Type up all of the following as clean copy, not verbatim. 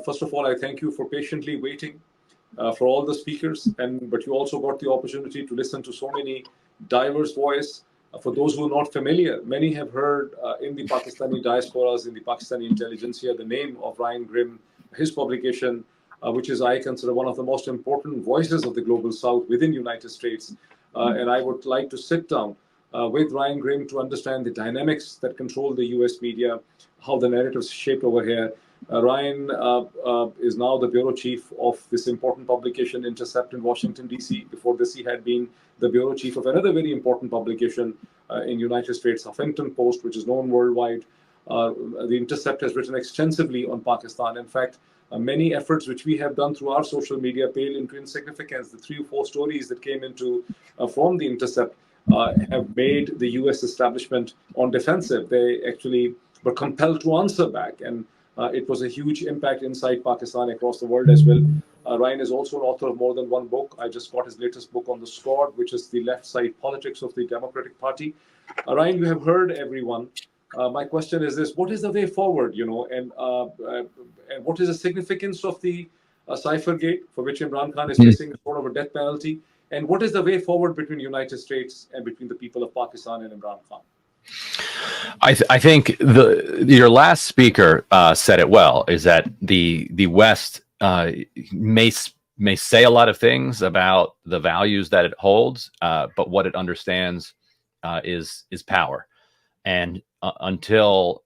First of all, I thank you for patiently waiting for all the speakers, and but you also got the opportunity to listen to so many diverse voice. For those who are not familiar, many have heard in the Pakistani diasporas, in the Pakistani intelligentsia, the name of Ryan Grimm, his publication, which is I consider one of the most important voices of the global South within United States. And I would like to sit down with Ryan Grimm to understand the dynamics that control the U.S. media, how the narratives shaped over here. Ryan is now the bureau chief of this important publication, Intercept, in Washington, D.C. Before this, he had been the bureau chief of another very important publication in United States, Huffington Post, which is known worldwide. The Intercept has written extensively on Pakistan. In fact, many efforts which we have done through our social media pale into insignificance. The 3 or 4 stories that came into from the Intercept have made the U.S. establishment on defensive. They actually were compelled to answer back, and it was a huge impact inside Pakistan, across the world as well. Ryan is also an author of more than one book. I just got his latest book on the Squad, which is the left side politics of the Democratic Party. Ryan, you have heard everyone. My question is this: what is the way forward? And what is the significance of the Cyphergate, for which Imran Khan is facing sort of a death penalty? And what is the way forward between the United States and between the people of Pakistan and Imran Khan? I think your last speaker said it well. Is that the West may say a lot of things about the values that it holds, but what it understands is power. And until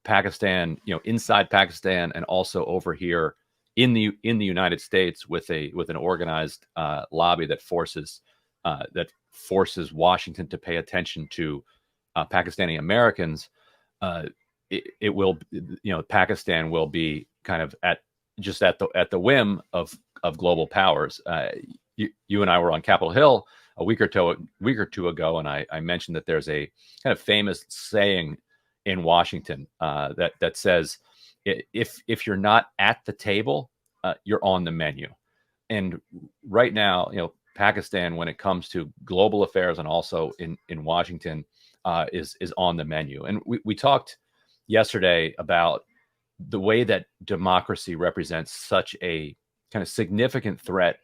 Pakistan, inside Pakistan, and also over here in the United States, with an organized lobby that forces Washington to pay attention to Pakistani Americans, it will, Pakistan will be kind of at the whim of global powers. You and I were on Capitol Hill a week or two ago, and I mentioned that there's a kind of famous saying in Washington that says, if you're not at the table, you're on the menu. And right now, Pakistan, when it comes to global affairs and also in Washington, is on the menu. And we talked yesterday about the way that democracy represents such a kind of significant threat,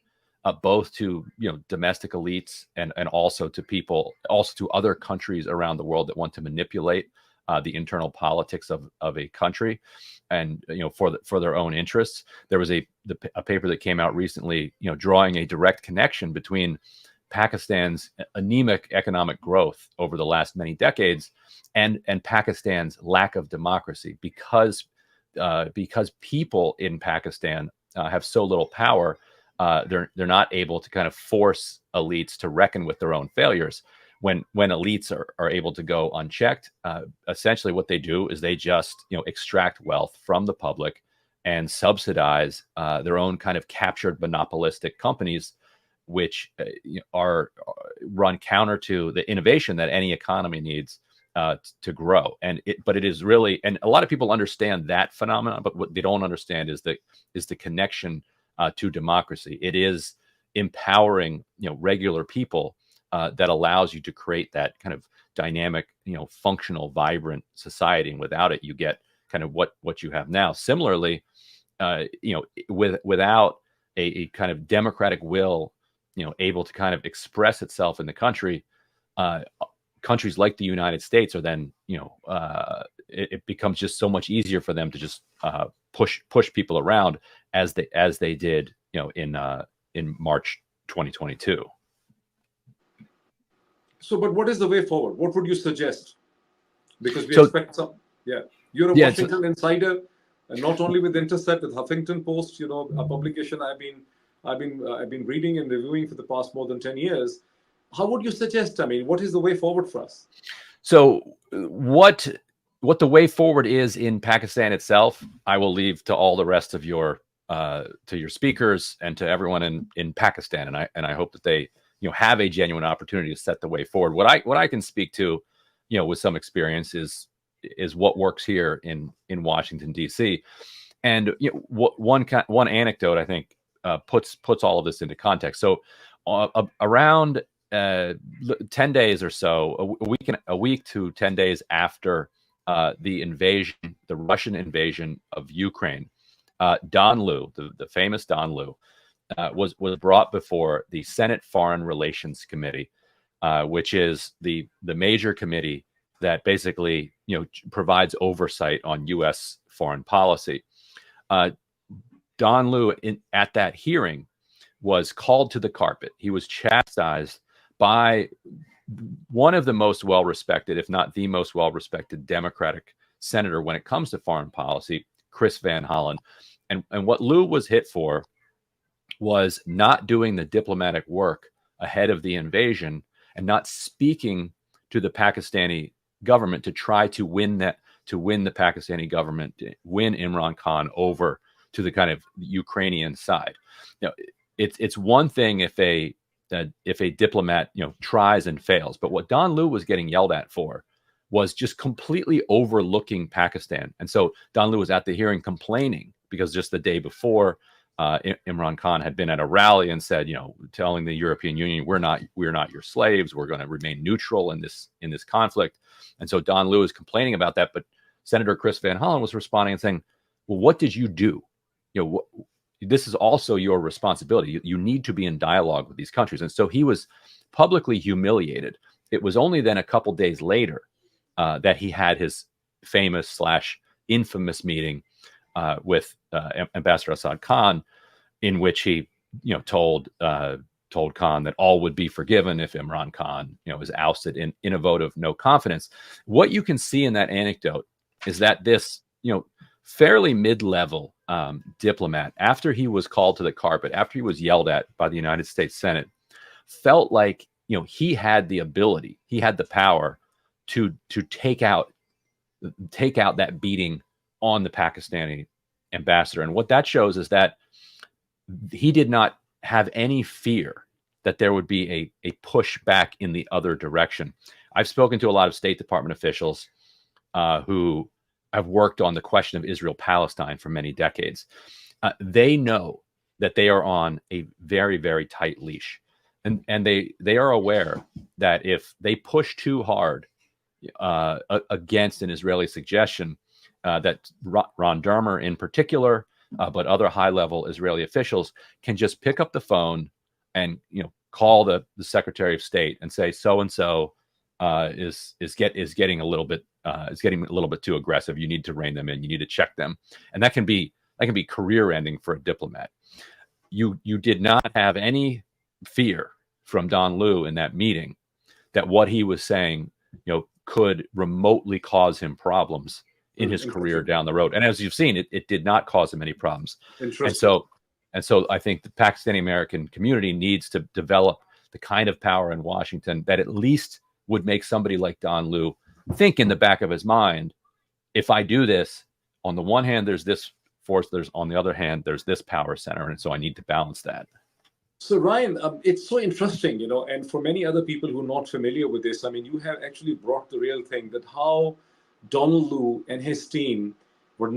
both to domestic elites and also to people, also to other countries around the world that want to manipulate the internal politics of a country, and for their own interests. There was a paper that came out recently, drawing a direct connection between Pakistan's anemic economic growth over the last many decades and Pakistan's lack of democracy, because people in Pakistan have so little power. They're not able to kind of force elites to reckon with their own failures. When elites are able to go unchecked, essentially what they do is they just extract wealth from the public and subsidize their own kind of captured monopolistic companies, which are run counter to the innovation that any economy needs to grow. But it is really, and a lot of people understand that phenomenon, but what they don't understand is the connection to democracy. It is empowering regular people that allows you to create that kind of dynamic, functional, vibrant society. And without it, you get kind of what you have now. Similarly, without a kind of democratic will, able to kind of express itself in the country, countries like the United States are then, it becomes just so much easier for them to just push people around as they did, in March 2022. So, but what is the way forward? What would you suggest? Because we expect some. Yeah, you're a Washington insider, and not only with Intercept, with Huffington Post, a publication I've been reading and reviewing for the past more than 10 years. How would you suggest? I mean, what is the way forward for us? So, what the way forward is in Pakistan itself, I will leave to all the rest of your speakers and to everyone in Pakistan, and I hope that they have a genuine opportunity to set the way forward. What I can speak to, with some experience is what works here in Washington, D.C. And one anecdote I think puts all of this into context. So around 10 days or so, a week to 10 days after the Russian invasion of Ukraine, Don Liu, the famous Don Liu, was brought before the Senate Foreign Relations Committee, which is the major committee that basically provides oversight on U.S. foreign policy. Don Liu, at that hearing, was called to the carpet. He was chastised by one of the most well-respected, if not the most well-respected, Democratic senator when it comes to foreign policy, Chris Van Hollen. And what Liu was hit for was not doing the diplomatic work ahead of the invasion and not speaking to the Pakistani government to try to win the Pakistani government, win Imran Khan over to the kind of Ukrainian side. It's one thing if a diplomat tries and fails, but what Don Liu was getting yelled at for was just completely overlooking Pakistan. And so Don Liu was at the hearing complaining because just the day before, Imran Khan had been at a rally and said, telling the European Union, we're not your slaves. We're going to remain neutral in this conflict. And so Don Liu is complaining about that. But Senator Chris Van Hollen was responding and saying, well, what did you do? This is also your responsibility. You need to be in dialogue with these countries. And so he was publicly humiliated. It was only then a couple days later that he had his famous / infamous meeting with Ambassador Assad Khan, in which he told Khan that all would be forgiven if Imran Khan is ousted in a vote of no confidence. What you can see in that anecdote is that this fairly mid-level diplomat, after he was called to the carpet, after he was yelled at by the United States Senate, felt like he had the ability, he had the power to take out that beating on the Pakistani ambassador. And what that shows is that he did not have any fear that there would be a push back in the other direction. I've spoken to a lot of State Department officials who have worked on the question of Israel-Palestine for many decades. They know that they are on a very, very tight leash. And they are aware that if they push too hard against an Israeli suggestion, that Ron Dermer in particular, but other high-level Israeli officials can just pick up the phone and call the Secretary of State and say so-and-so is getting a little bit too aggressive. You need to rein them in. You need to check them, and that can be career-ending for a diplomat. You did not have any fear from Don Liu in that meeting that what he was saying could remotely cause him problems in his career down the road. And as you've seen, it did not cause him any problems. And so I think the Pakistani American community needs to develop the kind of power in Washington that at least would make somebody like Don Liu think in the back of his mind, if I do this, on the one hand, there's this force, on the other hand, there's this power center. And so I need to balance that. So Ryan, it's so interesting, and for many other people who are not familiar with this, you have actually brought the real thing, that how Donald Liu and his team were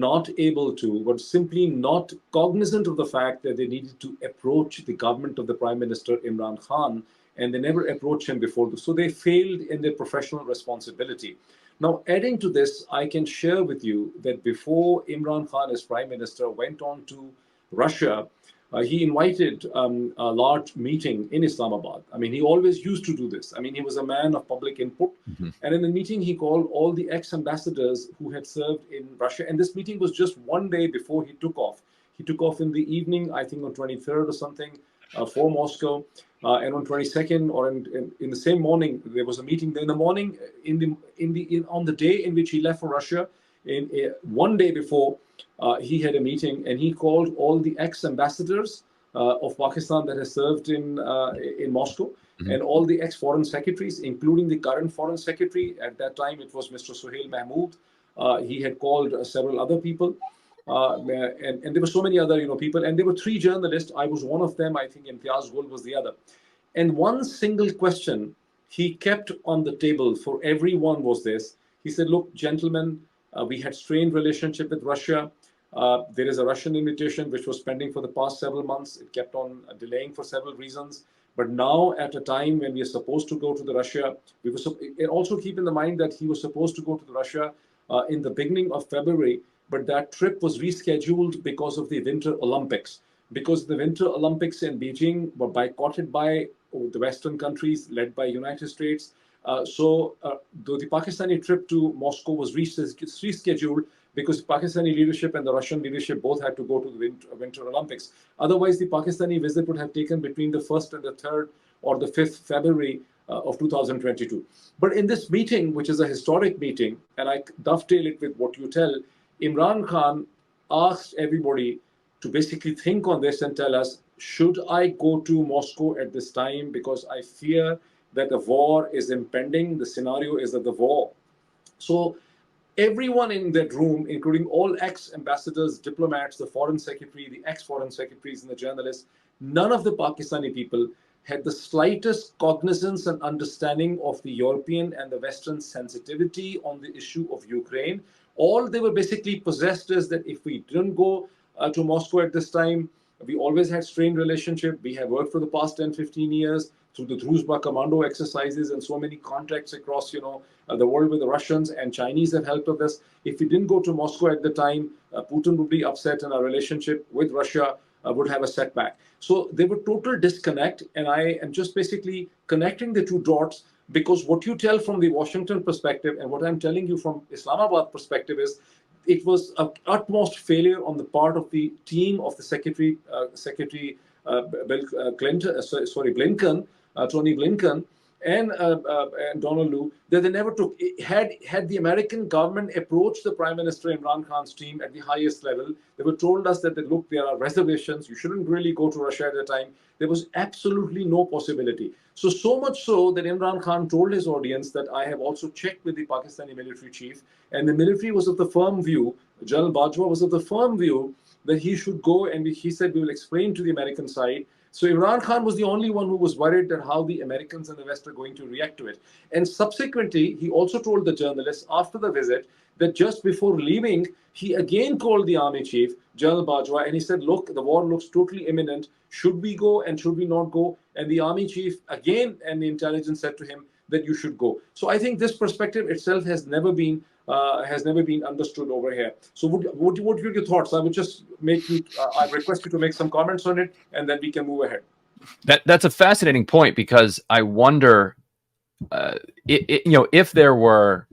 simply not cognizant of the fact that they needed to approach the government of the Prime Minister Imran Khan, and they never approached him before. So they failed in their professional responsibility. Now, adding to this, I can share with you that before Imran Khan as Prime Minister went on to Russia, he invited a large meeting in Islamabad. He always used to do this. He was a man of public input. Mm-hmm. And in the meeting, he called all the ex-ambassadors who had served in Russia. And this meeting was just one day before he took off. He took off in the evening, I think on 23rd or something, for Moscow. And on 22nd or in the same morning, there was a meeting. Then in the morning, on the day in which he left for Russia, one day before, he had a meeting, and he called all the ex-ambassadors of Pakistan that has served in Moscow, mm-hmm. and all the ex-foreign secretaries, including the current foreign secretary. At that time, it was Mr. Suhail Mahmood. He had called several other people, and there were so many other people. And there were 3 journalists. I was one of them. I think Imtiaz Gul was the other. And one single question he kept on the table for everyone was this. He said, look, gentlemen, we had strained relationship with Russia. There is a Russian invitation which was pending for the past several months. It kept on delaying for several reasons. But now, at a time when we are supposed to go to the Russia, and also keep in the mind that he was supposed to go to the Russia in the beginning of February. but that trip was rescheduled because of the Winter Olympics. Because the Winter Olympics in Beijing were boycotted by the Western countries led by United States. The Pakistani trip to Moscow was rescheduled because the Pakistani leadership and the Russian leadership both had to go to the Winter Olympics. Otherwise, the Pakistani visit would have taken between the 1st and the 3rd or the 5th February of 2022. But in this meeting, which is a historic meeting, and I dovetail it with what you tell, Imran Khan asked everybody to basically think on this and tell us, should I go to Moscow at this time because I fear that the war is impending? The scenario is that the war. So everyone in that room, including all ex-ambassadors, diplomats, the foreign secretary, the ex-foreign secretaries, and the journalists, none of the Pakistani people had the slightest cognizance and understanding of the European and the Western sensitivity on the issue of Ukraine. All they were basically possessed is that if we didn't go to Moscow at this time, we always had strained relationship. We have worked for the past 10, 15 years through the Druzhba commando exercises and so many contacts across, the world with the Russians and Chinese have helped with this. If we didn't go to Moscow at the time, Putin would be upset and our relationship with Russia would have a setback. So they were total disconnect. And I am just basically connecting the two dots because what you tell from the Washington perspective and what I'm telling you from Islamabad perspective is it was an utmost failure on the part of the team of the Secretary Blinken, Tony Blinken, and Donald Lu, that they never took. Had the American government approached the Prime Minister Imran Khan's team at the highest level, they were told us that, look, there are reservations. You shouldn't really go to Russia at the time. There was absolutely no possibility. So much so that Imran Khan told his audience that I have also checked with the Pakistani military chief, and the military was of the firm view, General Bajwa was of the firm view that he should go, and he said we will explain to the American side. So Imran Khan was the only one who was worried that how the Americans and the West are going to react to it. And subsequently, he also told the journalists after the visit that just before leaving, he again called the army chief, General Bajwa, and he said, look, the war looks totally imminent. Should we go and should we not go? And the army chief again and the intelligence said to him that you should go. So I think this perspective itself has never been understood over here. So what are your thoughts? I would just I request you to make some comments on it, and then we can move ahead. That's a fascinating point because I wonder, if there were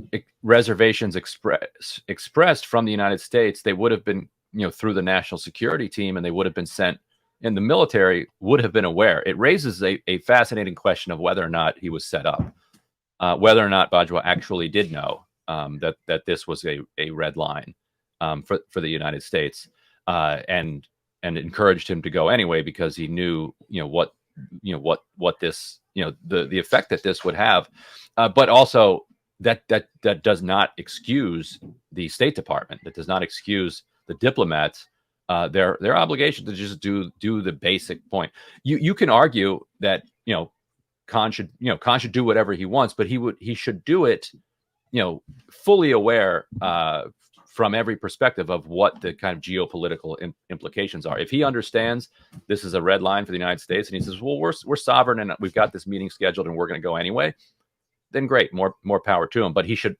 reservations expressed from the United States, they would have been, through the national security team, and they would have been sent, and the military would have been aware. It raises a fascinating question of whether or not he was set up, whether or not Bajwa actually did know that this was a red line for the United States, and encouraged him to go anyway because he knew what this the effect that this would have, but also that does not excuse the State Department. That does not excuse the diplomats their obligation to just do the basic point. You can argue that Khan should do whatever he wants, but he should do it fully aware from every perspective of what the kind of geopolitical implications are. If he understands this is a red line for the United States, and he says, "Well, we're sovereign, and we've got this meeting scheduled, and we're going to go anyway," then great, more power to him. But he should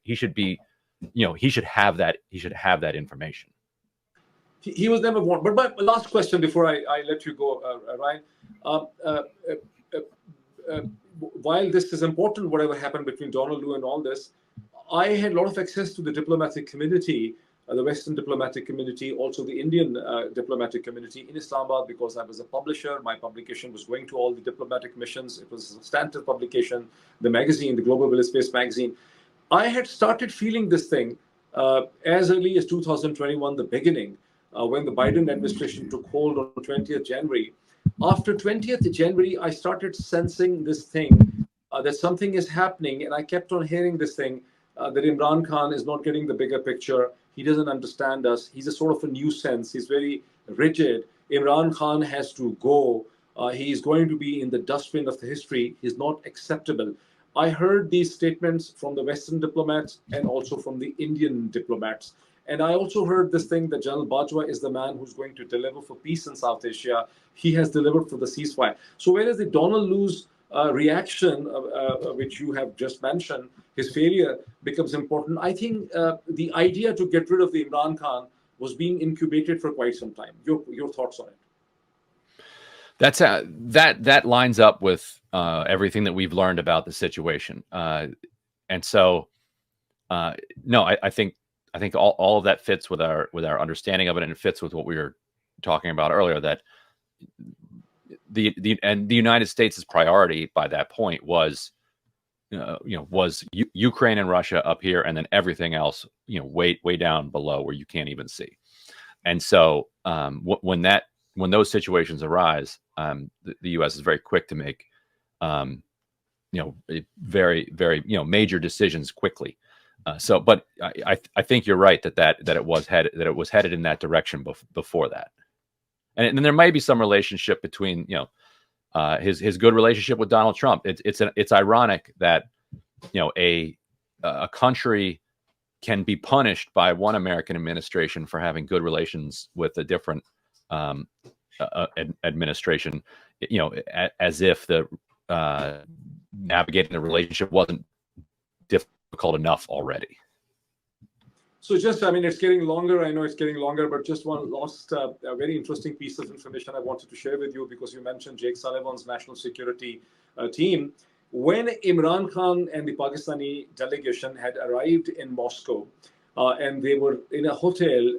have that information. He was never warned. But my last question before I let you go, Ryan. While this is important, whatever happened between Donald Lu and all this, I had a lot of access to the diplomatic community, the Western diplomatic community, also the Indian diplomatic community in Islamabad, because I was a publisher. My publication was going to all the diplomatic missions. It was a substantive publication, the magazine, the Global Village Space magazine. I had started feeling this thing as early as 2021, the beginning, when the Biden administration took hold on 20th January. After 20th January, I started sensing this thing, that something is happening, and I kept on hearing this thing, that Imran Khan is not getting the bigger picture. He doesn't understand us. He's a sort of a nuisance. He's very rigid. Imran Khan has to go. He's going to be in the dustbin of the history. He's not acceptable. I heard these statements from the Western diplomats and also from the Indian diplomats. And I also heard this thing that General Bajwa is the man who's going to deliver for peace in South Asia. He has delivered for the ceasefire. So whereas the Donald Lu's reaction, which you have just mentioned, his failure becomes important. I think the idea to get rid of the Imran Khan was being incubated for quite some time. Your thoughts on it? That's that lines up with everything that we've learned about the situation, and so no, I think all of that fits with our understanding of it, and it fits with what we were talking about earlier. That the United States' priority by that point was Ukraine and Russia up here, and then everything else way down below where you can't even see. And so when those situations arise, the U.S. is very quick to make very major decisions quickly. But I think you're right that it was headed in that direction before that, and there might be some relationship between his good relationship with Donald Trump. It's ironic that a country can be punished by one American administration for having good relations with a different administration, as if the navigating the relationship wasn't difficult enough already. So it's getting longer. I know it's getting longer, but just one last very interesting piece of information I wanted to share with you, because you mentioned Jake Sullivan's national security team. When Imran Khan and the Pakistani delegation had arrived in Moscow, and they were in a hotel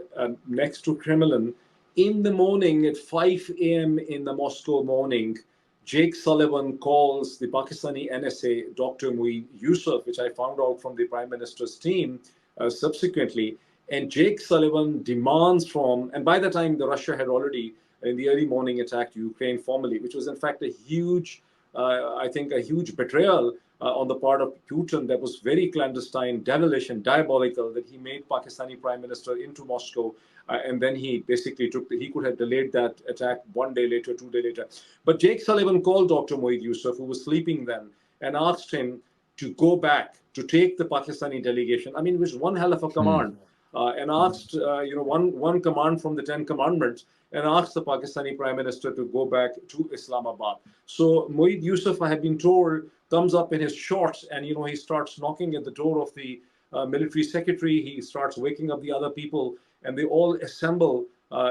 next to Kremlin, in the morning at 5 a.m. in the Moscow morning, Jake Sullivan calls the Pakistani NSA, Dr. Mueed Yusuf, which I found out from the Prime Minister's team subsequently. And Jake Sullivan demands from, and by the time Russia had already in the early morning attacked Ukraine formally, which was in fact a huge, a huge betrayal on the part of Putin that was very clandestine, devilish, and diabolical, that he made Pakistani Prime Minister into Moscow. And then he basically he could have delayed that attack 1 day later, 2 days later. But Jake Sullivan called Dr. Mueed Yusuf, who was sleeping then, and asked him to go back to take the Pakistani delegation. I mean, it was one hell of a command. And asked, one command from the 10 commandments, and asked the Pakistani Prime Minister to go back to Islamabad. So Mueed Yusuf, I have been told, comes up in his shorts, and he starts knocking at the door of the military secretary. He starts waking up the other people, and they all assemble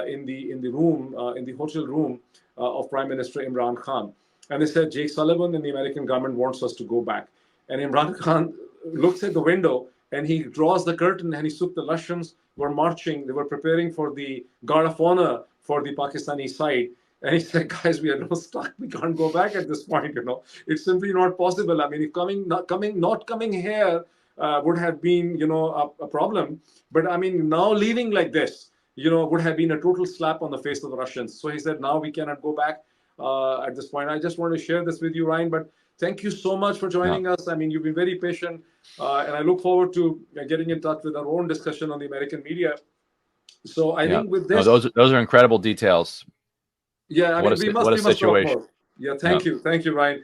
in the room, in the hotel room of Prime Minister Imran Khan. And they said, Jake Sullivan and the American government wants us to go back. And Imran Khan looks at the window, and he draws the curtain, and he took the Russians were marching. They were preparing for the Guard of Honor for the Pakistani side. And he said, guys, we are now stuck. We can't go back at this point. It's simply not possible. I mean, if not coming here would have been, a problem. But I mean, now leaving like this, would have been a total slap on the face of the Russians. So he said, now we cannot go back at this point. I just want to share this with you, Ryan. But thank you so much for joining us. I mean, you've been very patient, and I look forward to getting in touch with our own discussion on the American media. So I think with this, those are incredible details. Yeah, I mean, we must situation. talk more. Yeah, thank you, Ryan.